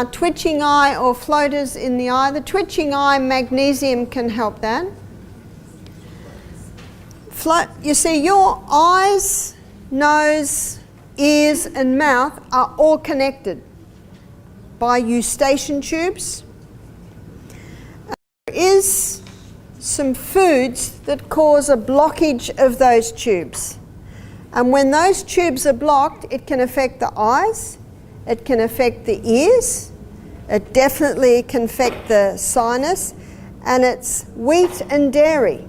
twitching eye or floaters in the eye. The twitching eye, magnesium can help that. You see, your eyes, nose, ears and mouth are all connected by eustachian tubes. There is some foods that cause a blockage of those tubes. And when those tubes are blocked, it can affect the eyes, it can affect the ears, it definitely can affect the sinus, and it's wheat and dairy.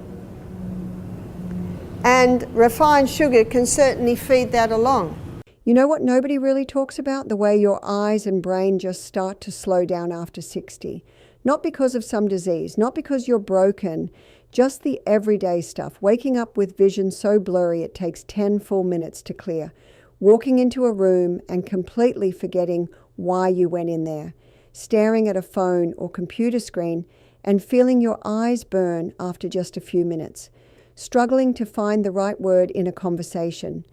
And refined sugar can certainly feed that along. You know what nobody really talks about? The way your eyes and brain just start to slow down after 60. Not because of some disease, not because you're broken, just the everyday stuff. Waking up with vision so blurry it takes 10 full minutes to clear. Walking into a room and completely forgetting why you went in there. Staring at a phone or computer screen and feeling your eyes burn after just a few minutes. Struggling to find the right word in a conversation.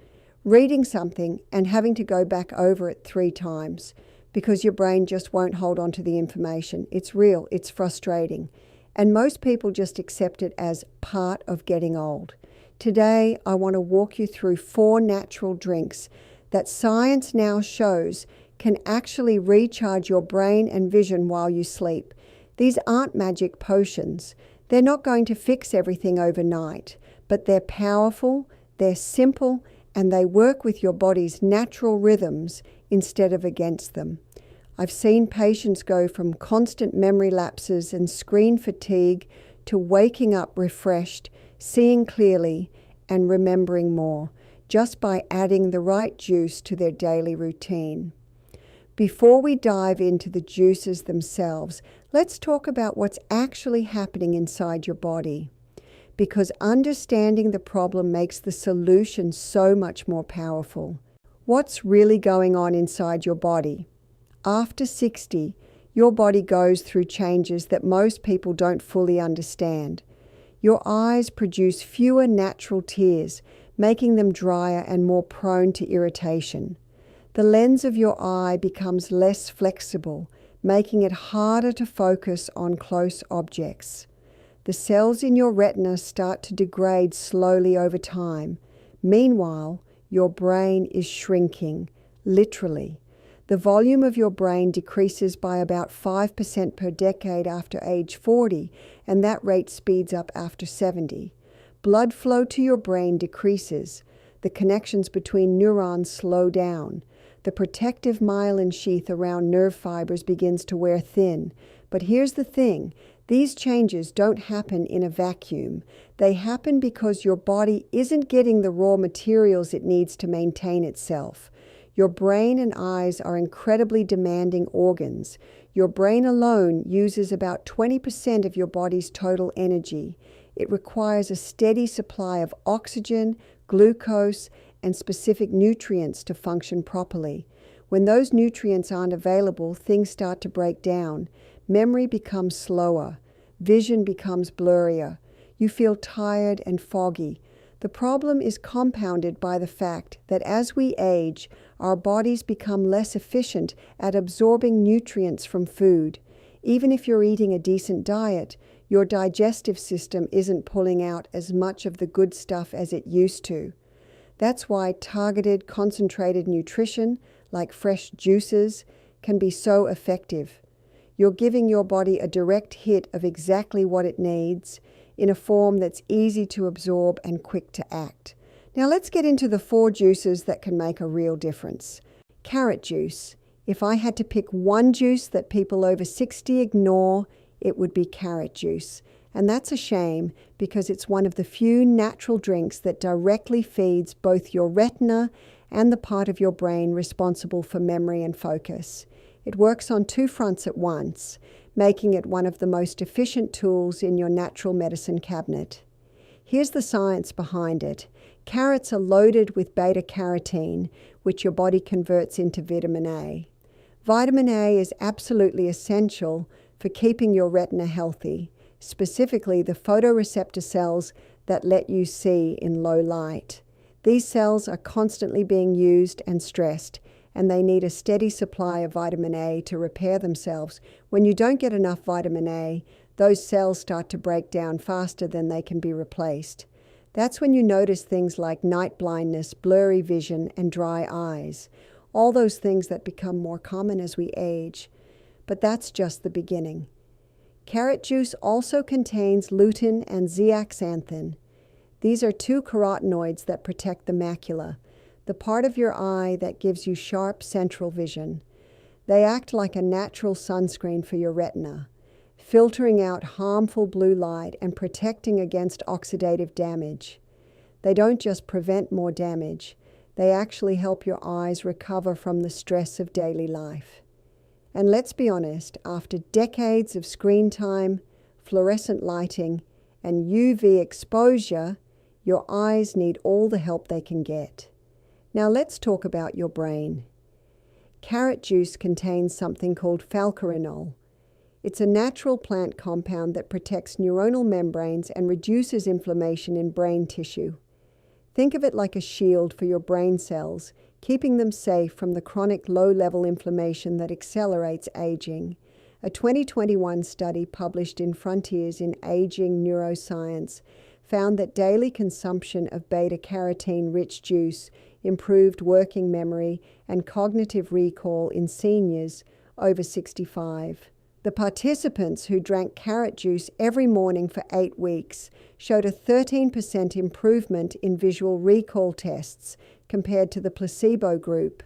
Reading something and having to go back over it 3 times because your brain just won't hold on to the information. It's real, it's frustrating. And most people just accept it as part of getting old. Today, I want to walk you through 4 natural drinks that science now shows can actually recharge your brain and vision while you sleep. These aren't magic potions. They're not going to fix everything overnight, but they're powerful, they're simple, and they work with your body's natural rhythms instead of against them. I've seen patients go from constant memory lapses and screen fatigue to waking up refreshed, seeing clearly, and remembering more, just by adding the right juice to their daily routine. Before we dive into the juices themselves, let's talk about what's actually happening inside your body. Because understanding the problem makes the solution so much more powerful. What's really going on inside your body? After 60, your body goes through changes that most people don't fully understand. Your eyes produce fewer natural tears, making them drier and more prone to irritation. The lens of your eye becomes less flexible, making it harder to focus on close objects. The cells in your retina start to degrade slowly over time. Meanwhile, your brain is shrinking, literally. The volume of your brain decreases by about 5% per decade after age 40, and that rate speeds up after 70. Blood flow to your brain decreases. The connections between neurons slow down. The protective myelin sheath around nerve fibers begins to wear thin. But here's the thing. These changes don't happen in a vacuum. They happen because your body isn't getting the raw materials it needs to maintain itself. Your brain and eyes are incredibly demanding organs. Your brain alone uses about 20% of your body's total energy. It requires a steady supply of oxygen, glucose, and specific nutrients to function properly. When those nutrients aren't available, things start to break down. Memory becomes slower. Vision becomes blurrier. You feel tired and foggy. The problem is compounded by the fact that as we age, our bodies become less efficient at absorbing nutrients from food. Even if you're eating a decent diet, your digestive system isn't pulling out as much of the good stuff as it used to. That's why targeted, concentrated nutrition, like fresh juices, can be so effective. You're giving your body a direct hit of exactly what it needs in a form that's easy to absorb and quick to act. Now let's get into the 4 juices that can make a real difference. Carrot juice. If I had to pick one juice that people over 60 ignore, it would be carrot juice. And that's a shame because it's one of the few natural drinks that directly feeds both your retina and the part of your brain responsible for memory and focus. It works on 2 fronts at once, making it one of the most efficient tools in your natural medicine cabinet. Here's the science behind it. Carrots are loaded with beta-carotene, which your body converts into vitamin A. Vitamin A is absolutely essential for keeping your retina healthy, specifically the photoreceptor cells that let you see in low light. These cells are constantly being used and stressed, and they need a steady supply of vitamin A to repair themselves. When you don't get enough vitamin A, those cells start to break down faster than they can be replaced. That's when you notice things like night blindness, blurry vision, and dry eyes. All those things that become more common as we age. But that's just the beginning. Carrot juice also contains lutein and zeaxanthin. These are two carotenoids that protect the macula, the part of your eye that gives you sharp central vision. They act like a natural sunscreen for your retina, filtering out harmful blue light and protecting against oxidative damage. They don't just prevent more damage, they actually help your eyes recover from the stress of daily life. And let's be honest, after decades of screen time, fluorescent lighting, and UV exposure, your eyes need all the help they can get. Now let's talk about your brain. Carrot juice contains something called falcarinol. It's a natural plant compound that protects neuronal membranes and reduces inflammation in brain tissue. Think of it like a shield for your brain cells, keeping them safe from the chronic low-level inflammation that accelerates aging. A 2021 study published in Frontiers in Aging Neuroscience found that daily consumption of beta-carotene-rich juice improved working memory and cognitive recall in seniors over 65. The participants who drank carrot juice every morning for 8 weeks showed a 13% improvement in visual recall tests compared to the placebo group.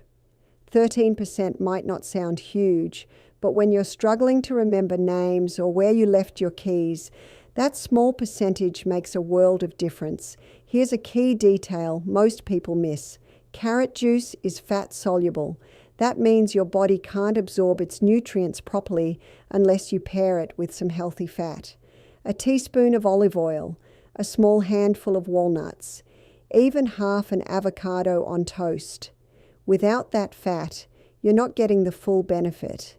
13% might not sound huge, but when you're struggling to remember names or where you left your keys, that small percentage makes a world of difference. Here's a key detail most people miss. Carrot juice is fat soluble. That means your body can't absorb its nutrients properly unless you pair it with some healthy fat. A teaspoon of olive oil, a small handful of walnuts, even half an avocado on toast. Without that fat, you're not getting the full benefit.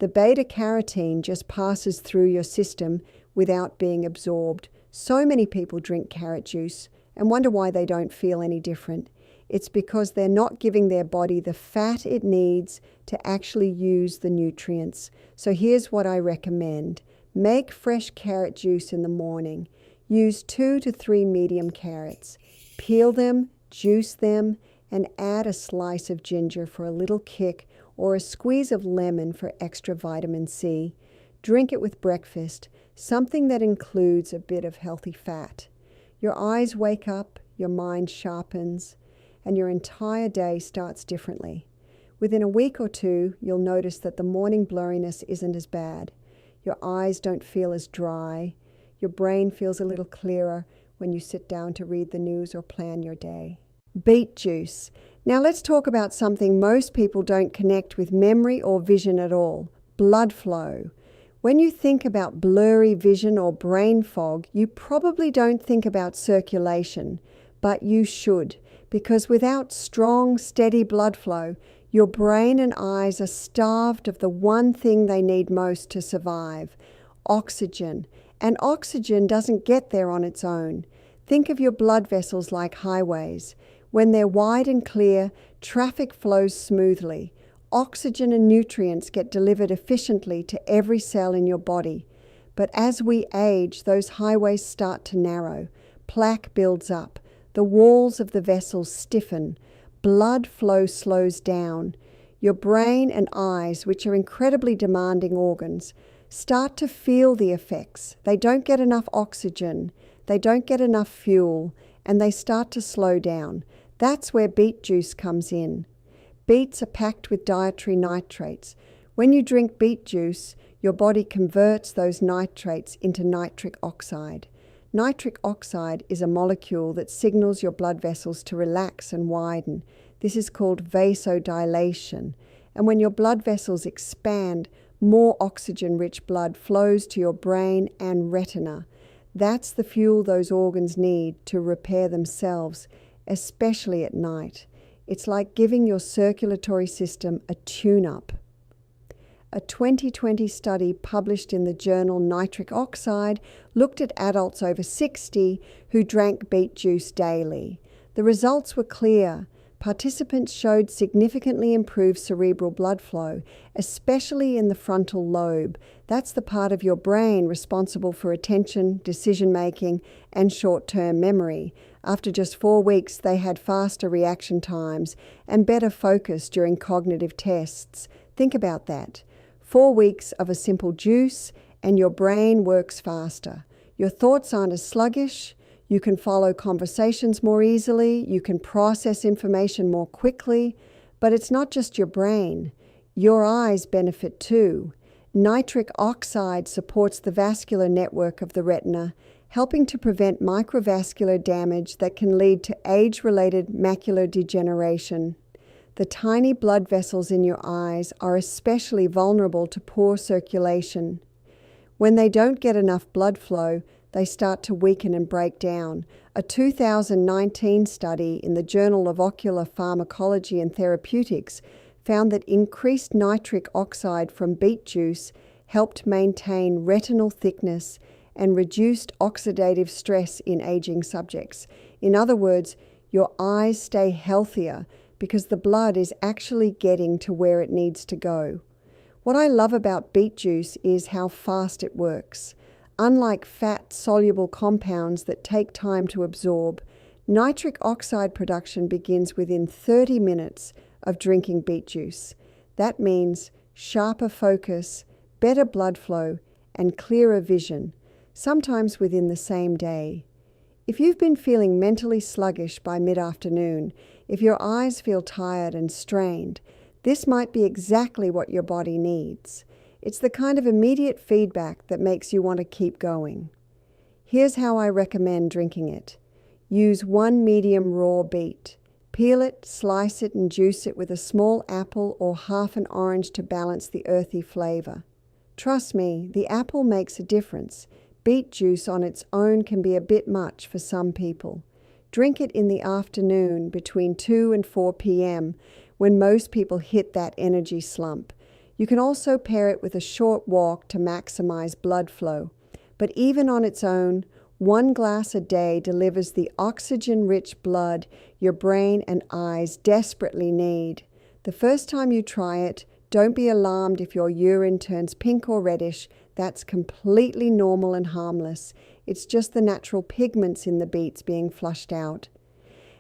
The beta-carotene just passes through your system without being absorbed. So many people drink carrot juice and wonder why they don't feel any different. It's because they're not giving their body the fat it needs to actually use the nutrients. So here's what I recommend. Make fresh carrot juice in the morning. Use 2 to 3 medium carrots. Peel them, juice them, and add a slice of ginger for a little kick or a squeeze of lemon for extra vitamin C. Drink it with breakfast, something that includes a bit of healthy fat. Your eyes wake up, your mind sharpens, and your entire day starts differently. Within a week or two, you'll notice that the morning blurriness isn't as bad. Your eyes don't feel as dry. Your brain feels a little clearer when you sit down to read the news or plan your day. Beet juice. Now let's talk about something most people don't connect with memory or vision at all: blood flow. When you think about blurry vision or brain fog, you probably don't think about circulation, but you should, because without strong, steady blood flow, your brain and eyes are starved of the one thing they need most to survive: oxygen. And oxygen doesn't get there on its own. Think of your blood vessels like highways. When they're wide and clear, traffic flows smoothly. Oxygen and nutrients get delivered efficiently to every cell in your body. But as we age, those highways start to narrow. Plaque builds up. The walls of the vessels stiffen. Blood flow slows down. Your brain and eyes, which are incredibly demanding organs, start to feel the effects. They don't get enough oxygen. They don't get enough fuel, and they start to slow down. That's where beet juice comes in. Beets are packed with dietary nitrates. When you drink beet juice, your body converts those nitrates into nitric oxide. Nitric oxide is a molecule that signals your blood vessels to relax and widen. This is called vasodilation. And when your blood vessels expand, more oxygen-rich blood flows to your brain and retina. That's the fuel those organs need to repair themselves, especially at night. It's like giving your circulatory system a tune-up. A 2020 study published in the journal Nitric Oxide looked at adults over 60 who drank beet juice daily. The results were clear. participants showed significantly improved cerebral blood flow, especially in the frontal lobe. That's the part of your brain responsible for attention, decision-making, and short-term memory. After just 4 weeks, they had faster reaction times and better focus during cognitive tests. Think about that. 4 weeks of a simple juice, and your brain works faster. Your thoughts aren't as sluggish. You can follow conversations more easily. You can process information more quickly. But it's not just your brain. Your eyes benefit too. Nitric oxide supports the vascular network of the retina, helping to prevent microvascular damage that can lead to age-related macular degeneration. The tiny blood vessels in your eyes are especially vulnerable to poor circulation. When they don't get enough blood flow, they start to weaken and break down. A 2019 study in the Journal of Ocular Pharmacology and Therapeutics found that increased nitric oxide from beet juice helped maintain retinal thickness and reduced oxidative stress in aging subjects. In other words, your eyes stay healthier because the blood is actually getting to where it needs to go. What I love about beet juice is how fast it works. Unlike fat-soluble compounds that take time to absorb, nitric oxide production begins within 30 minutes of drinking beet juice. That means sharper focus, better blood flow, and clearer vision, sometimes within the same day. If you've been feeling mentally sluggish by mid-afternoon, if your eyes feel tired and strained, this might be exactly what your body needs. It's the kind of immediate feedback that makes you want to keep going. Here's how I recommend drinking it. Use 1 medium raw beet. Peel it, slice it, and juice it with a small apple or half an orange to balance the earthy flavor. Trust me, the apple makes a difference. Beet juice on its own can be a bit much for some people. Drink it in the afternoon between 2 and 4 p.m. when most people hit that energy slump. You can also pair it with a short walk to maximize blood flow. But even on its own, 1 glass a day delivers the oxygen-rich blood your brain and eyes desperately need. The first time you try it, don't be alarmed if your urine turns pink or reddish. That's completely normal and harmless. It's just the natural pigments in the beets being flushed out.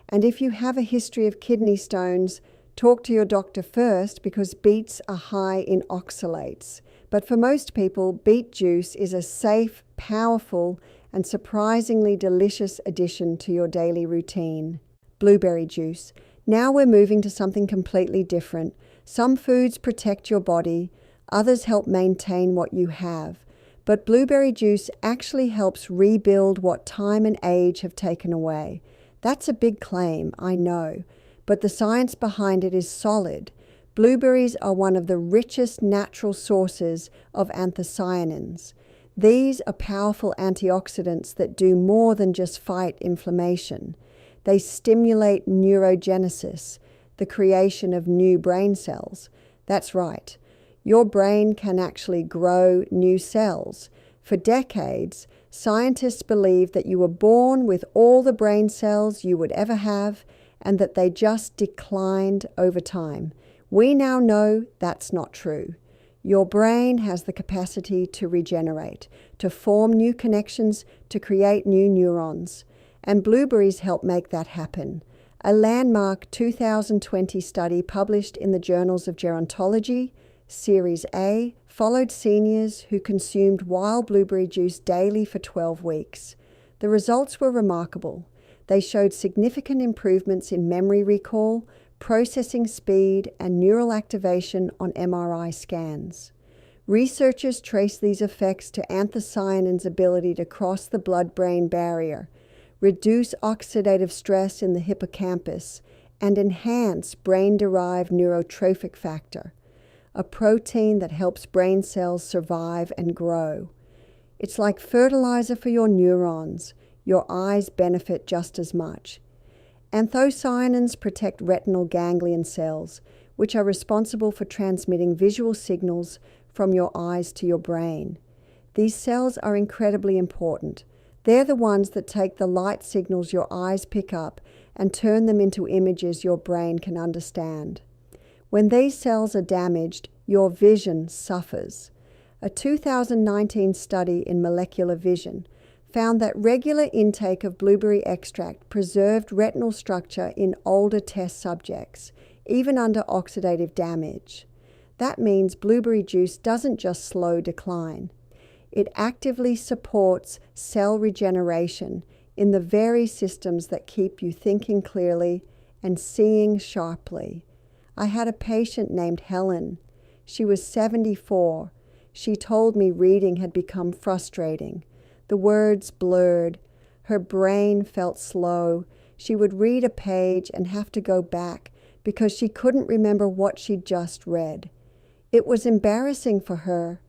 And if you have a history of kidney stones, talk to your doctor first because beets are high in oxalates. But for most people, beet juice is a safe, powerful, and surprisingly delicious addition to your daily routine. Blueberry juice. Now we're moving to something completely different. Some foods protect your body, others help maintain what you have. But blueberry juice actually helps rebuild what time and age have taken away. That's a big claim, I know, but the science behind it is solid. Blueberries are one of the richest natural sources of anthocyanins. These are powerful antioxidants that do more than just fight inflammation. They stimulate neurogenesis, the creation of new brain cells. That's right. Your brain can actually grow new cells. For decades, scientists believed that you were born with all the brain cells you would ever have and that they just declined over time. We now know that's not true. Your brain has the capacity to regenerate, to form new connections, to create new neurons. And blueberries help make that happen. A landmark 2020 study published in the Journals of Gerontology, Series A, followed seniors who consumed wild blueberry juice daily for 12 weeks. The results were remarkable. They showed significant improvements in memory recall, processing speed, and neural activation on MRI scans. Researchers traced these effects to anthocyanin's ability to cross the blood-brain barrier, reduce oxidative stress in the hippocampus, and enhance brain-derived neurotrophic factor, a protein that helps brain cells survive and grow. It's like fertilizer for your neurons. Your eyes benefit just as much. Anthocyanins protect retinal ganglion cells, which are responsible for transmitting visual signals from your eyes to your brain. These cells are incredibly important. They're the ones that take the light signals your eyes pick up and turn them into images your brain can understand. When these cells are damaged, your vision suffers. A 2019 study in molecular vision found that regular intake of blueberry extract preserved retinal structure in older test subjects, even under oxidative damage. That means blueberry juice doesn't just slow decline. It actively supports cell regeneration in the very systems that keep you thinking clearly and seeing sharply. I had a patient named Helen. She was 74. She told me reading had become frustrating. The words blurred. Her brain felt slow. She would read a page and have to go back because she couldn't remember what she'd just read. It was embarrassing for her.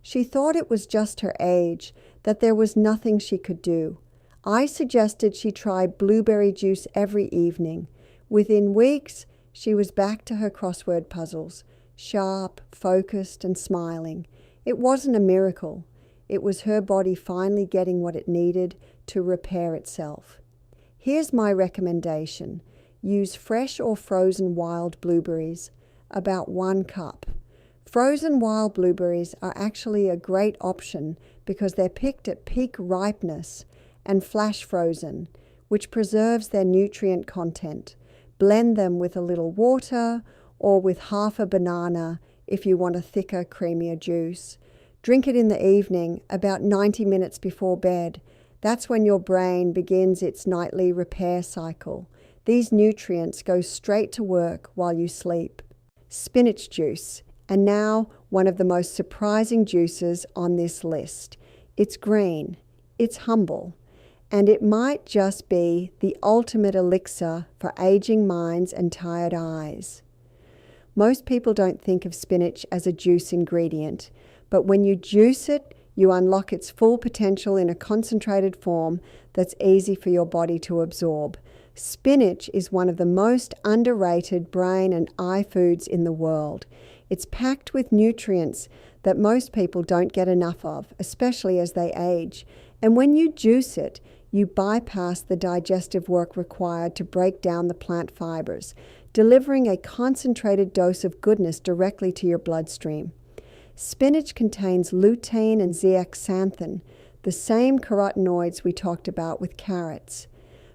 She thought it was just her age, that there was nothing she could do. I suggested she try blueberry juice every evening. Within weeks, she was back to her crossword puzzles, sharp, focused, and smiling. It wasn't a miracle. It was her body finally getting what it needed to repair itself. Here's my recommendation. Use fresh or frozen wild blueberries, about 1 cup. Frozen wild blueberries are actually a great option because they're picked at peak ripeness and flash frozen, which preserves their nutrient content. Blend them with a little water or with half a banana if you want a thicker, creamier juice. Drink it in the evening, about 90 minutes before bed. That's when your brain begins its nightly repair cycle. These nutrients go straight to work while you sleep. Spinach juice. And now, one of the most surprising juices on this list. It's green, it's humble, and it might just be the ultimate elixir for aging minds and tired eyes. Most people don't think of spinach as a juice ingredient, but when you juice it, you unlock its full potential in a concentrated form that's easy for your body to absorb. Spinach is one of the most underrated brain and eye foods in the world. It's packed with nutrients that most people don't get enough of, especially as they age. And when you juice it, you bypass the digestive work required to break down the plant fibers, delivering a concentrated dose of goodness directly to your bloodstream. Spinach contains lutein and zeaxanthin, the same carotenoids we talked about with carrots.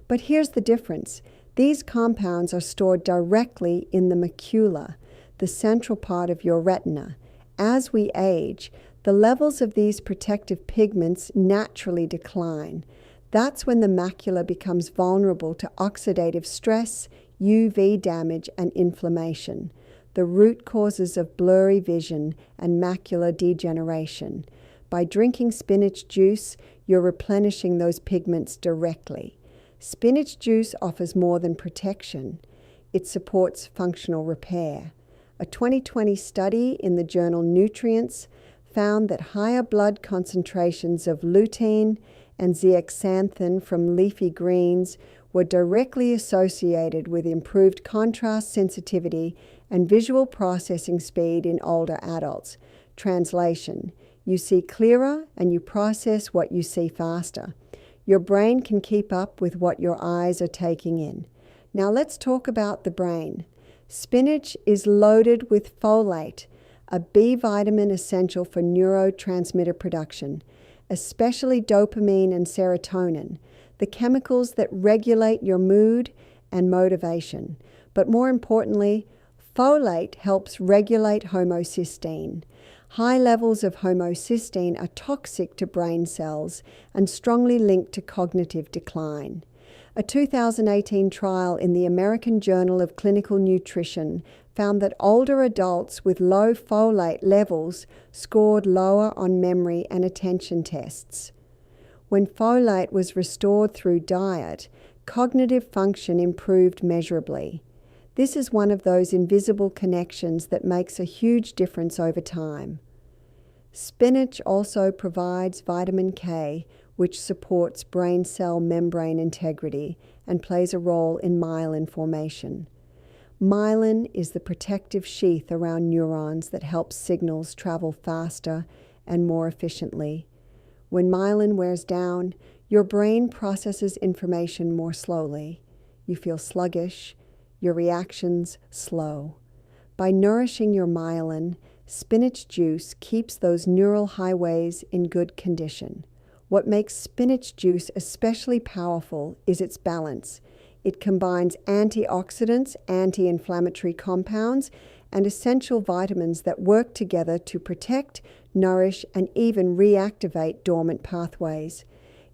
But here's the difference. These compounds are stored directly in the macula, the central part of your retina. As we age, the levels of these protective pigments naturally decline. That's when the macula becomes vulnerable to oxidative stress, UV damage, and inflammation, the root causes of blurry vision and macular degeneration. By drinking spinach juice, you're replenishing those pigments directly. Spinach juice offers more than protection. It supports functional repair. A 2020 study in the journal Nutrients found that higher blood concentrations of lutein and zeaxanthin from leafy greens were directly associated with improved contrast sensitivity and visual processing speed in older adults. Translation: you see clearer and you process what you see faster. Your brain can keep up with what your eyes are taking in. Now let's talk about the brain. Spinach is loaded with folate, a B vitamin essential for neurotransmitter production, especially dopamine and serotonin, the chemicals that regulate your mood and motivation. But more importantly, folate helps regulate homocysteine. High levels of homocysteine are toxic to brain cells and strongly linked to cognitive decline. A 2018 trial in the American Journal of Clinical Nutrition found that older adults with low folate levels scored lower on memory and attention tests. When folate was restored through diet, cognitive function improved measurably. This is one of those invisible connections that makes a huge difference over time. Spinach also provides vitamin K, which supports brain cell membrane integrity and plays a role in myelin formation. Myelin is the protective sheath around neurons that helps signals travel faster and more efficiently. When myelin wears down, your brain processes information more slowly. you feel sluggish, your reactions slow. By nourishing your myelin, spinach juice keeps those neural highways in good condition. What makes spinach juice especially powerful is its balance. It combines antioxidants, anti-inflammatory compounds, and essential vitamins that work together to protect, nourish, and even reactivate dormant pathways.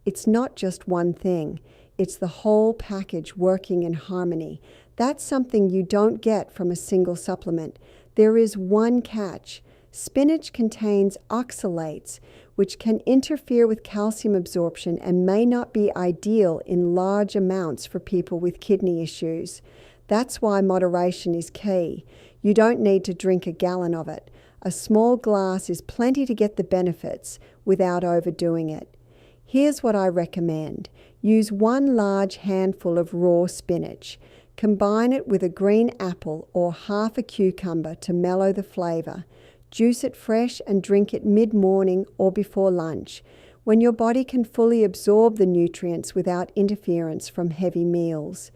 It's not just one thing. It's the whole package working in harmony. That's something you don't get from a single supplement. There is one catch. Spinach contains oxalates, which can interfere with calcium absorption and may not be ideal in large amounts for people with kidney issues. That's why moderation is key. You don't need to drink a gallon of it. A small glass is plenty to get the benefits without overdoing it. Here's what I recommend. Use 1 large handful of raw spinach. Combine it with a green apple or half a cucumber to mellow the flavor. Juice it fresh and drink it mid-morning or before lunch, when your body can fully absorb the nutrients without interference from heavy meals.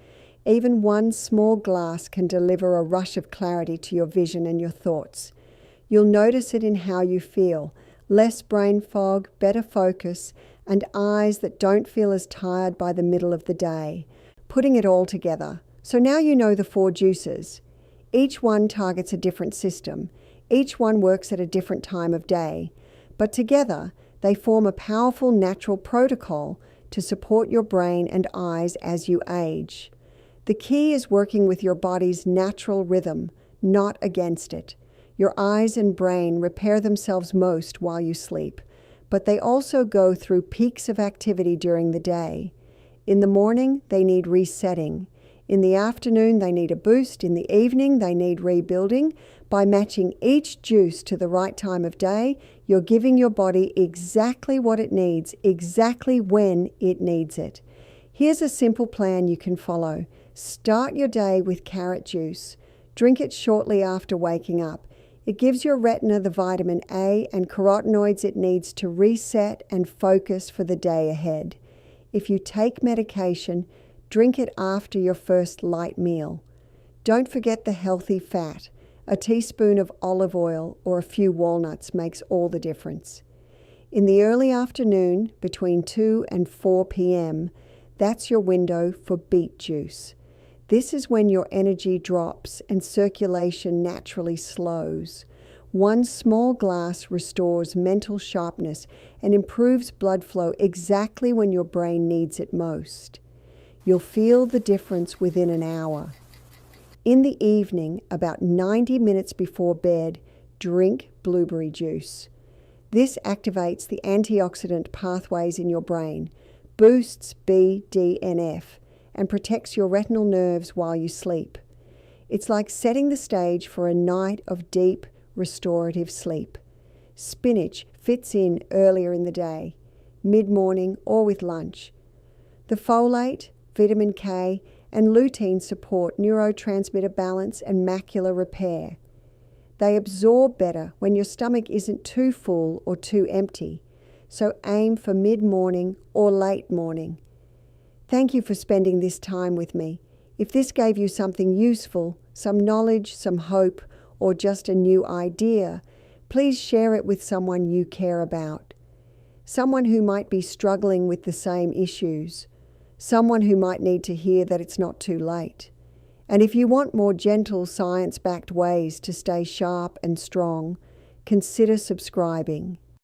Even 1 small glass can deliver a rush of clarity to your vision and your thoughts. You'll notice it in how you feel. Less brain fog, better focus, and eyes that don't feel as tired by the middle of the day. Putting it all together. So now you know the 4 juices. Each one targets a different system. Each one works at a different time of day. But together, they form a powerful natural protocol to support your brain and eyes as you age. The key is working with your body's natural rhythm, not against it. Your eyes and brain repair themselves most while you sleep, but they also go through peaks of activity during the day. In the morning, they need resetting. In the afternoon, they need a boost. In the evening, they need rebuilding. By matching each juice to the right time of day, you're giving your body exactly what it needs, exactly when it needs it. Here's a simple plan you can follow. Start your day with carrot juice. Drink it shortly after waking up. It gives your retina the vitamin A and carotenoids it needs to reset and focus for the day ahead. If you take medication, drink it after your first light meal. Don't forget the healthy fat. A teaspoon of olive oil or a few walnuts makes all the difference. In the early afternoon, between 2 and 4 p.m., that's your window for beet juice. This is when your energy drops and circulation naturally slows. 1 small glass restores mental sharpness and improves blood flow exactly when your brain needs it most. You'll feel the difference within an hour. In the evening, about 90 minutes before bed, drink blueberry juice. This activates the antioxidant pathways in your brain, boosts BDNF, and protects your retinal nerves while you sleep. It's like setting the stage for a night of deep, restorative sleep. Spinach fits in earlier in the day, mid-morning or with lunch. The folate, vitamin K, and lutein support neurotransmitter balance and macular repair. They absorb better when your stomach isn't too full or too empty, so aim for mid-morning or late morning. Thank you for spending this time with me. If this gave you something useful, some knowledge, some hope, or just a new idea, please share it with someone you care about. Someone who might be struggling with the same issues. Someone who might need to hear that it's not too late. And if you want more gentle, science-backed ways to stay sharp and strong, consider subscribing.